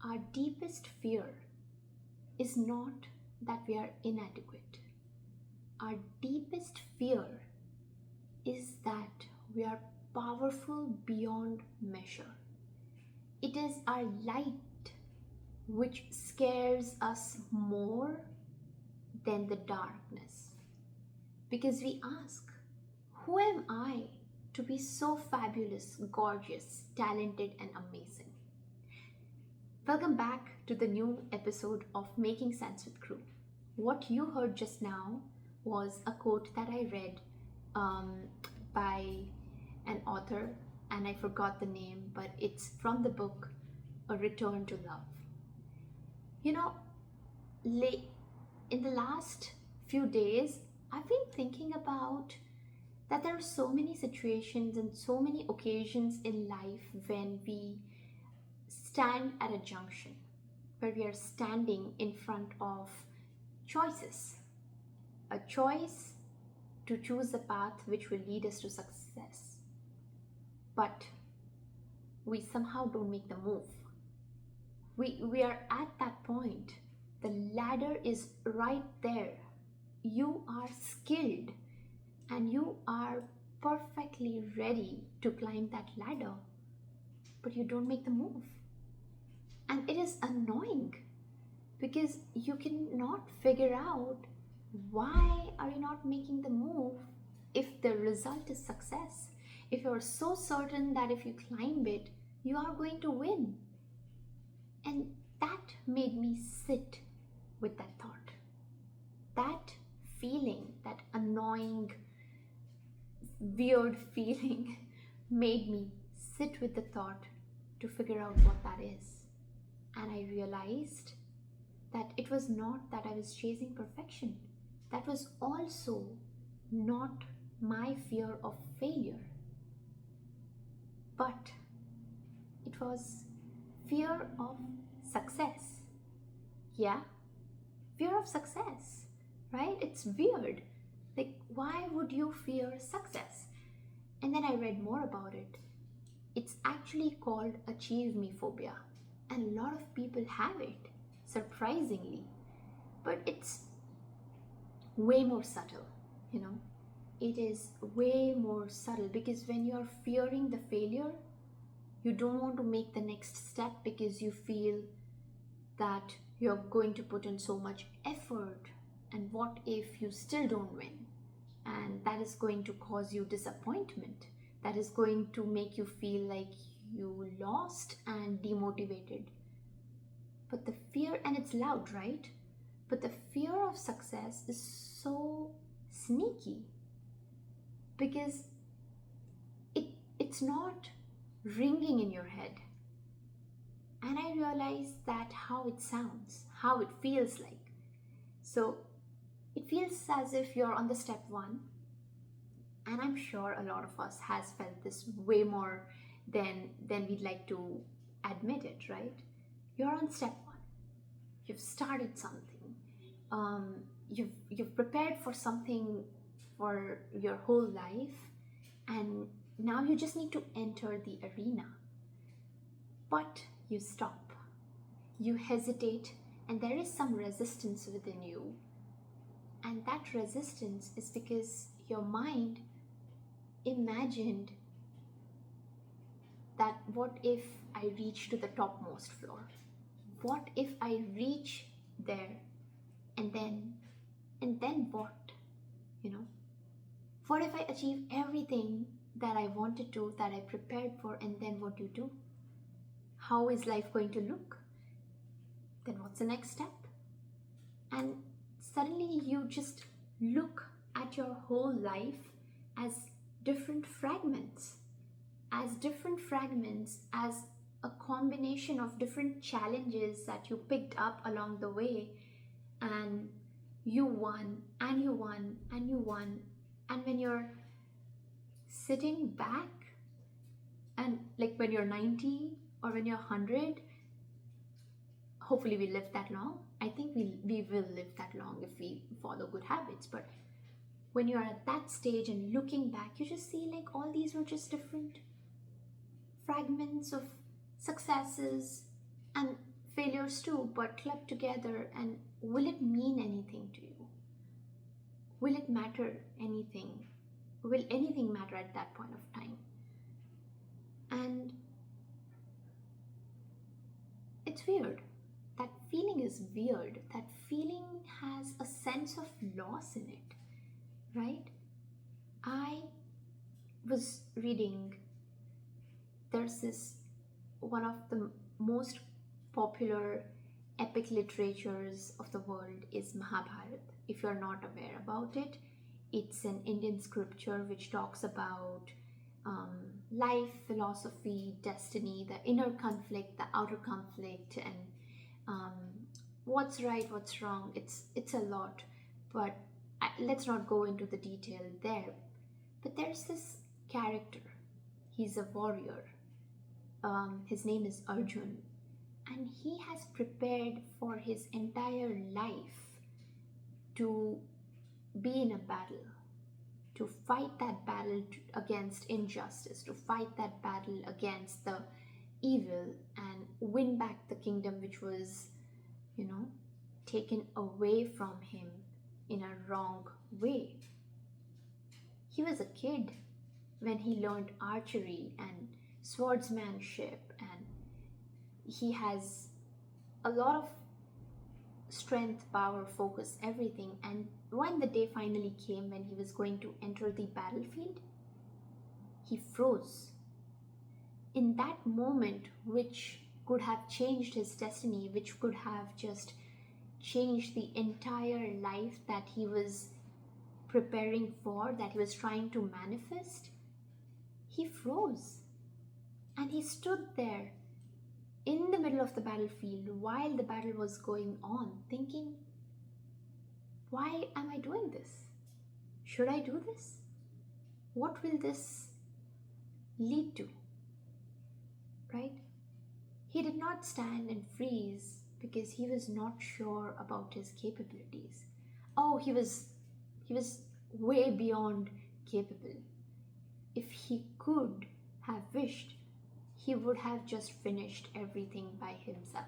Our deepest fear is not that we are inadequate. Our deepest fear is that we are powerful beyond measure. It is our light which scares us more than the darkness. Because we ask, who am I to be so fabulous, gorgeous, talented, and amazing? Welcome back to the new episode of Making Sense with Crew. What you heard just now was a quote that I read by an author, and I forgot the name, but it's from the book A Return to Love. You know, in the last few days, I've been thinking about that there are so many situations and so many occasions in life when we stand at a junction, where we are standing in front of choices. A choice to choose the path which will lead us to success. But we somehow don't make the move. We are at that point. The ladder is right there. You are skilled and you are perfectly ready to climb that ladder, but you don't make the move. And it is annoying because you cannot figure out why are you not making the move if the result is success. If you're so certain that if you climb it, you are going to win. And that made me sit with that thought. That feeling, that annoying, weird feeling made me sit with the thought to figure out what that is. And I realized that it was not that I was chasing perfection. That was also not my fear of failure. But it was fear of success. Yeah, fear of success, right? It's weird. Like, why would you fear success? And then I read more about it. It's actually called achieve me phobia. And a lot of people have it, surprisingly. But it's way more subtle, It is way more subtle because when you're fearing the failure, you don't want to make the next step because you feel that you're going to put in so much effort. And what if you still don't win? And that is going to cause you disappointment. That is going to make you feel like you lost and demotivated. But the fear, and it's loud, right? But the fear of success is so sneaky because it's not ringing in your head. And I realized that how it sounds, how it feels like. So it feels as if you're on the step one. And I'm sure a lot of us has felt this way more than we'd like to admit it, right? You're on step one. You've started something. You've prepared for something for your whole life, and now you just need to enter the arena. But you stop. You hesitate, and there is some resistance within you. And that resistance is because your mind imagined that what if I reach to the topmost floor? What if I reach there and then what? What if I achieve everything that I wanted to, that I prepared for, and then what do you do? How is life going to look? Then what's the next step? And suddenly you just look at your whole life as different fragments, as a combination of different challenges that you picked up along the way, and you won, and you won, and you won. And when you're sitting back, and like when you're 90 or when you're 100, hopefully we live that long. I think we will live that long if we follow good habits. But when you're at that stage and looking back, you just see like all these were just different fragments of successes and failures too, but clubbed together. And will it mean anything to you? Will it matter anything? Will anything matter at that point of time? And it's weird. That feeling is weird. That feeling has a sense of loss in it, right? I was reading, there's this one of the most popular epic literatures of the world is Mahabharata. If you're not aware about it, it's an Indian scripture which talks about life, philosophy, destiny, the inner conflict, the outer conflict, and um, what's right, what's wrong. It's a lot, but let's not go into the detail there. But there's this character. He's a warrior. His name is Arjun, and he has prepared for his entire life to be in a battle, to fight that battle against injustice, to fight that battle against the evil and win back the kingdom which was, you know, taken away from him in a wrong way. He was a kid when he learned archery and swordsmanship, and he has a lot of strength, power, focus, everything. And when the day finally came when he was going to enter the battlefield, he froze. In that moment, which could have changed his destiny, which could have just changed the entire life that he was preparing for, that he was trying to manifest, he froze. And he stood there in the middle of the battlefield while the battle was going on, thinking, why am I doing this? Should I do this? What will this lead to? Right? He did not stand and freeze because he was not sure about his capabilities. Oh, he was way beyond capable. If he could have wished, he would have just finished everything by himself.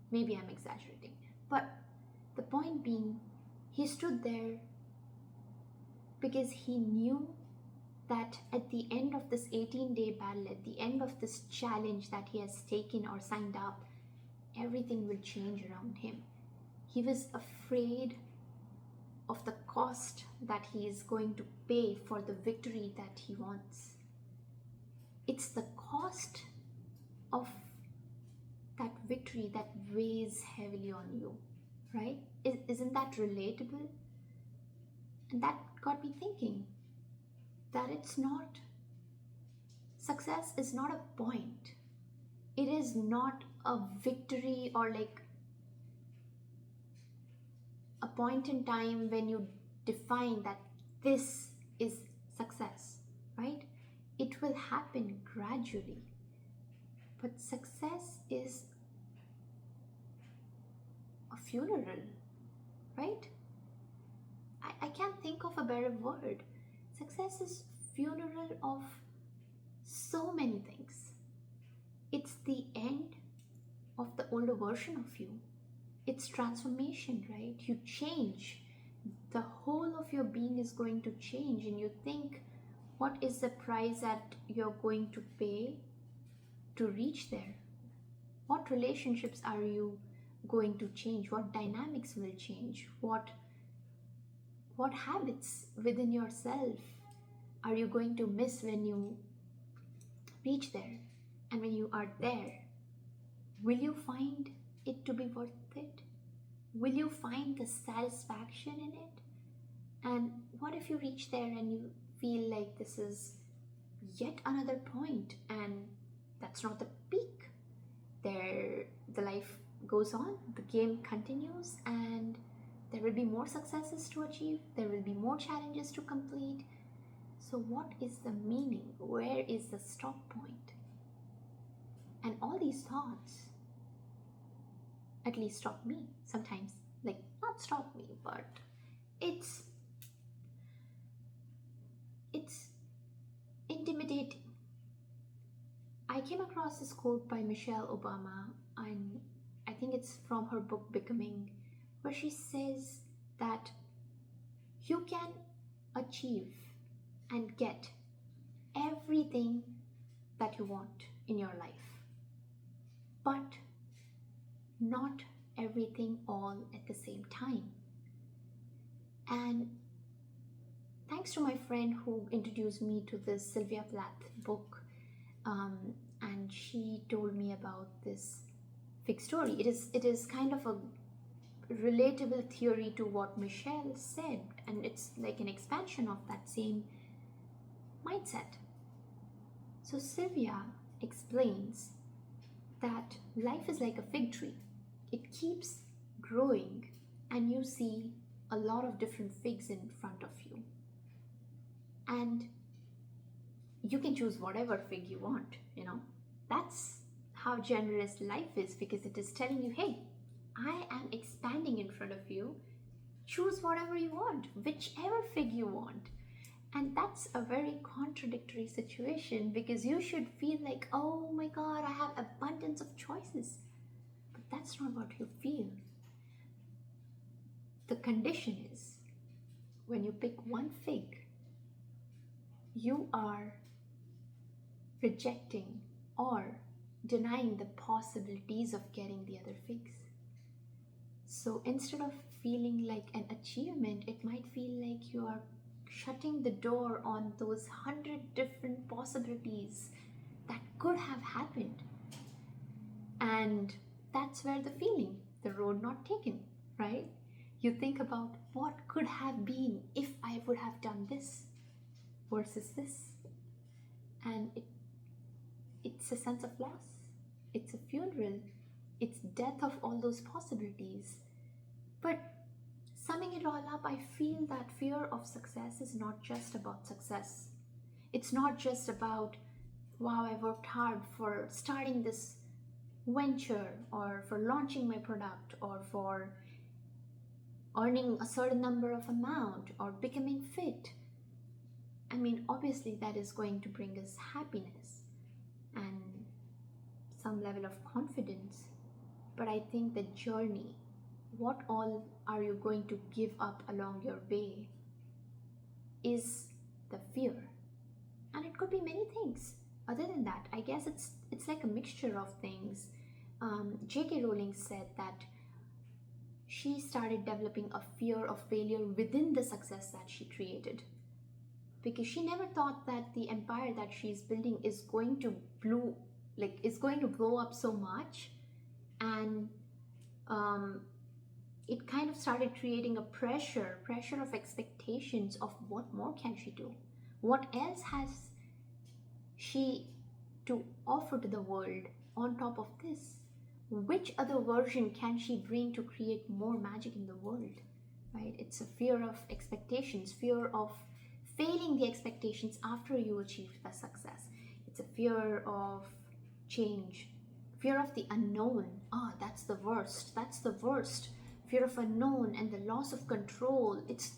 Maybe I'm exaggerating, but the point being, he stood there because he knew that at the end of this 18-day battle, at the end of this challenge that he has taken or signed up, everything will change around him. He was afraid of the cost that he is going to pay for the victory that he wants. It's the cost of that victory that weighs heavily on you, right? Isn't that relatable? And that got me thinking that success is not a point. It is not a victory or like a point in time when you define that this is success, right? It will happen gradually. But success is a funeral, right? I can't think of a better word. Success is funeral of so many things. It's the end of the older version of you. It's transformation, right? You change. The whole of your being is going to change, and you think, what is the price that you're going to pay to reach there? What relationships are you going to change? What dynamics will change? What habits within yourself are you going to miss when you reach there? And when you are there, will you find it to be worth it? Will you find the satisfaction in it? And what if you reach there and you feel like this is yet another point and that's not the peak? The life goes on, the game continues, and there will be more successes to achieve, there will be more challenges to complete. So what is the meaning? Where is the stop point? And all these thoughts at least stop me sometimes. Like, not stop me, but it's intimidating. I I came across this quote by Michelle Obama, and I think it's from her book Becoming, where she says that you can achieve and get everything that you want in your life, but not everything all at the same time. And thanks to my friend who introduced me to this Sylvia Plath book, and she told me about this fig story. It is kind of a relatable theory to what Michelle said, and it's like an expansion of that same mindset. So Sylvia explains that life is like a fig tree. It keeps growing, and you see a lot of different figs in front of you. And you can choose whatever fig you want, That's how generous life is, because it is telling you, hey, I am expanding in front of you. Choose whatever you want, whichever fig you want. And that's a very contradictory situation, because you should feel like, oh my God, I have abundance of choices. But that's not what you feel. The condition is, when you pick one fig, you are rejecting or denying the possibilities of getting the other figs. So instead of feeling like an achievement, it might feel like you are shutting the door on those 100 different possibilities that could have happened. And that's where the feeling, the road not taken, right? You think about what could have been if I would have done this versus this. And it's a sense of loss. It's a funeral. It's death of all those possibilities. But summing it all up, I feel that fear of success is not just about success. It's not just about, wow, I worked hard for starting this venture, or for launching my product, or for earning a certain number of amount, or becoming fit. I mean, obviously that is going to bring us happiness and some level of confidence. But I think the journey, what all are you going to give up along your way, is the fear. And it could be many things. Other than that, I guess it's like a mixture of things. J.K. Rowling said that she started developing a fear of failure within the success that she created, because she never thought that the empire that she's building is going to blow up so much. And it kind of started creating a pressure of expectations of what more can she do, what else has she to offer to the world on top of this, which other version can she bring to create more magic in the world, right? It's a fear of expectations, fear of failing the expectations after you achieve the success. It's a fear of change, fear of the unknown. That's the worst. Fear of unknown and the loss of control. It's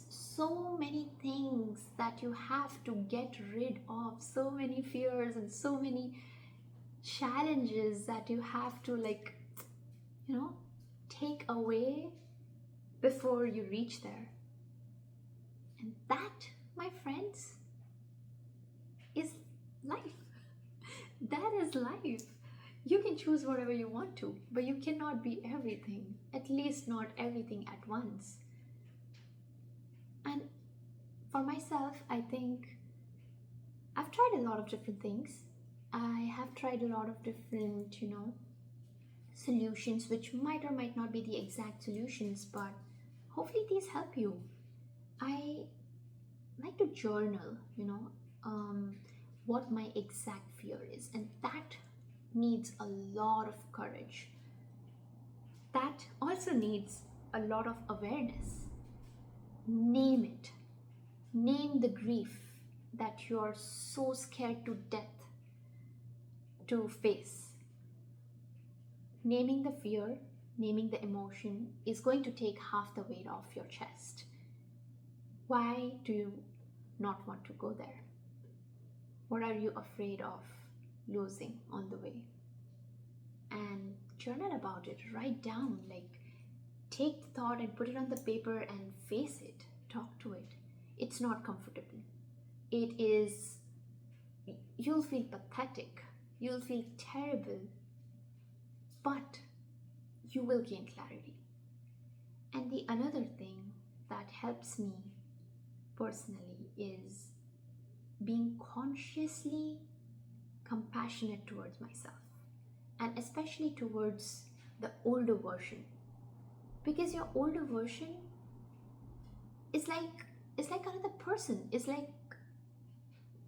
so many things that you have to get rid of, so many fears and so many challenges that you have to take away before you reach there. And that, my friends, is life. That is life. You can choose whatever you want to, but you cannot be everything, at least not everything at once. And for myself, I think I've tried a lot of different things. I have tried a lot of different, solutions, which might or might not be the exact solutions, but hopefully these help you. I like to journal, what my exact fear is, and that needs a lot of courage. That also needs a lot of awareness. Name it. Name the grief that you're so scared to death to face. Naming the fear, naming the emotion is going to take half the weight off your chest. Why do you not want to go there? What are you afraid of losing on the way. And journal about it, write down, like take the thought and put it on the paper and face it, talk to it. It's not comfortable. It is, you'll feel pathetic, you'll feel terrible, but you will gain clarity. And the another thing that helps me personally is being consciously compassionate towards myself, and especially towards the older version, because your older version is like another person. It's like,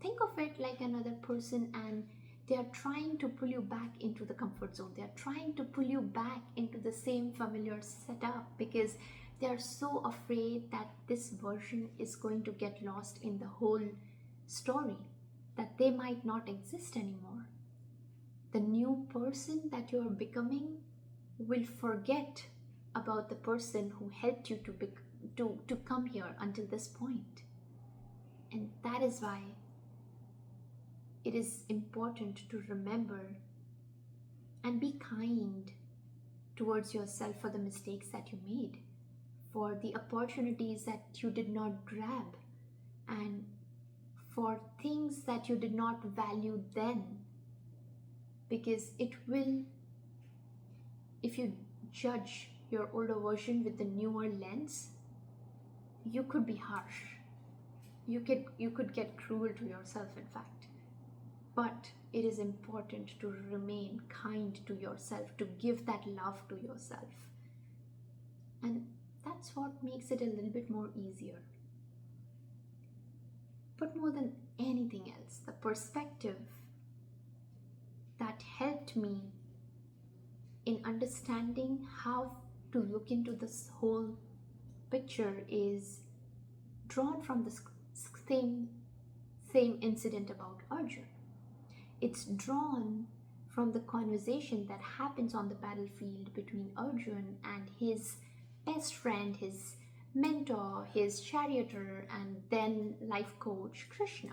think of it like another person, and they are trying to pull you back into the comfort zone. They are trying to pull you back into the same familiar setup because they are so afraid that this version is going to get lost in the whole story, that they might not exist anymore. The new person that you are becoming will forget about the person who helped you to come here until this point. And that is why it is important to remember and be kind towards yourself for the mistakes that you made, for the opportunities that you did not grab, and for things that you did not value then. Because it will, if you judge your older version with the newer lens, you could be harsh. You could get cruel to yourself, in fact. But it is important to remain kind to yourself, to give that love to yourself. And that's what makes it a little bit more easier. But more than anything else, the perspective that helped me in understanding how to look into this whole picture is drawn from the same incident about Arjun. It's drawn from the conversation that happens on the battlefield between Arjun and his best friend, his mentor, his charioteer, and then life coach Krishna.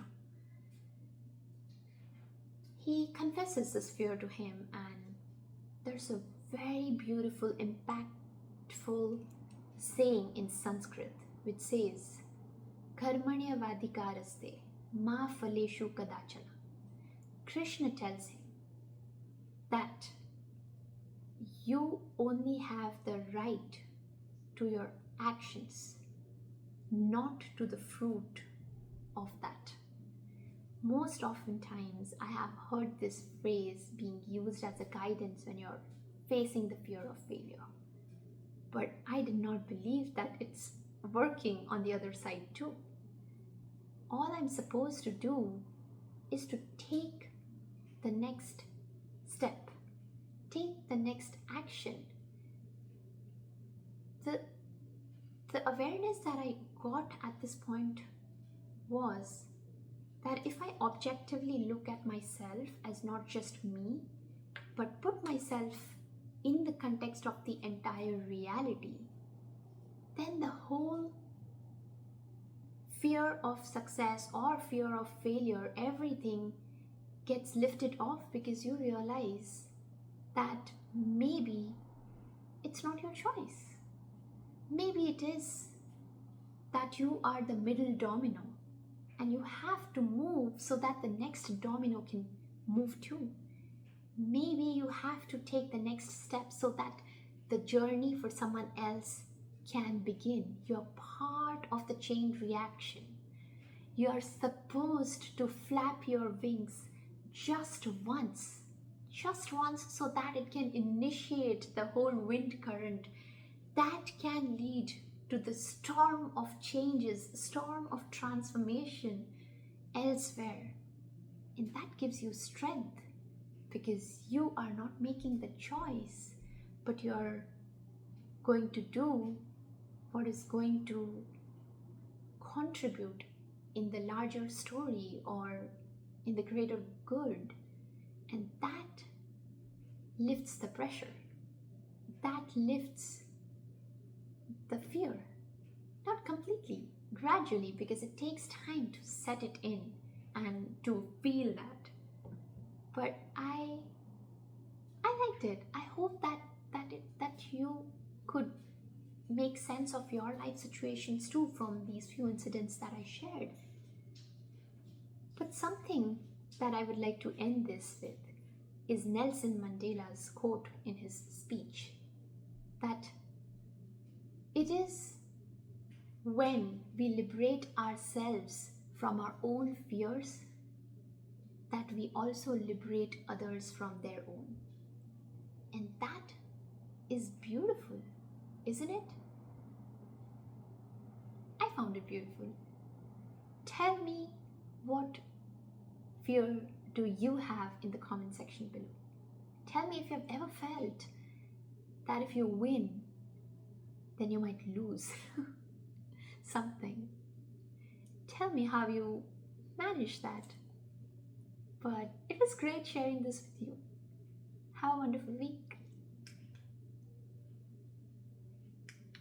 He confesses this fear to him, and there's a very beautiful, impactful saying in Sanskrit which says, Karmanya vadikaraste ma phaleshu kadachana. Krishna tells him that you only have the right to your actions, not to the fruit of that. Most oftentimes, I have heard this phrase being used as a guidance when you're facing the fear of failure. But I did not believe that it's working on the other side too. All I'm supposed to do is to take the next step, take the next action. The awareness that I got at this point was that if I objectively look at myself as not just me, but put myself in the context of the entire reality, then the whole fear of success or fear of failure, everything gets lifted off, because you realize that maybe it's not your choice. Maybe it is that you are the middle domino and you have to move so that the next domino can move too. Maybe you have to take the next step so that the journey for someone else can begin. You're part of the chain reaction. You are supposed to flap your wings just once, so that it can initiate the whole wind current that can lead to the storm of changes, storm of transformation elsewhere. And that gives you strength, because you are not making the choice, but you're going to do what is going to contribute in the larger story or in the greater good. And that lifts the pressure. That lifts the fear. Not completely, gradually, because it takes time to set it in and to feel that. but I liked it. I hope that you could make sense of your life situations too from these few incidents that I shared. But something that I would like to end this with is Nelson Mandela's quote in his speech, that it is when we liberate ourselves from our own fears that we also liberate others from their own. And that is beautiful, isn't it? I found it beautiful. Tell me, what fear do you have in the comment section below? Tell me if you've ever felt that if you win, then you might lose something. Tell me how you managed that. But it was great sharing this with you. Have a wonderful week.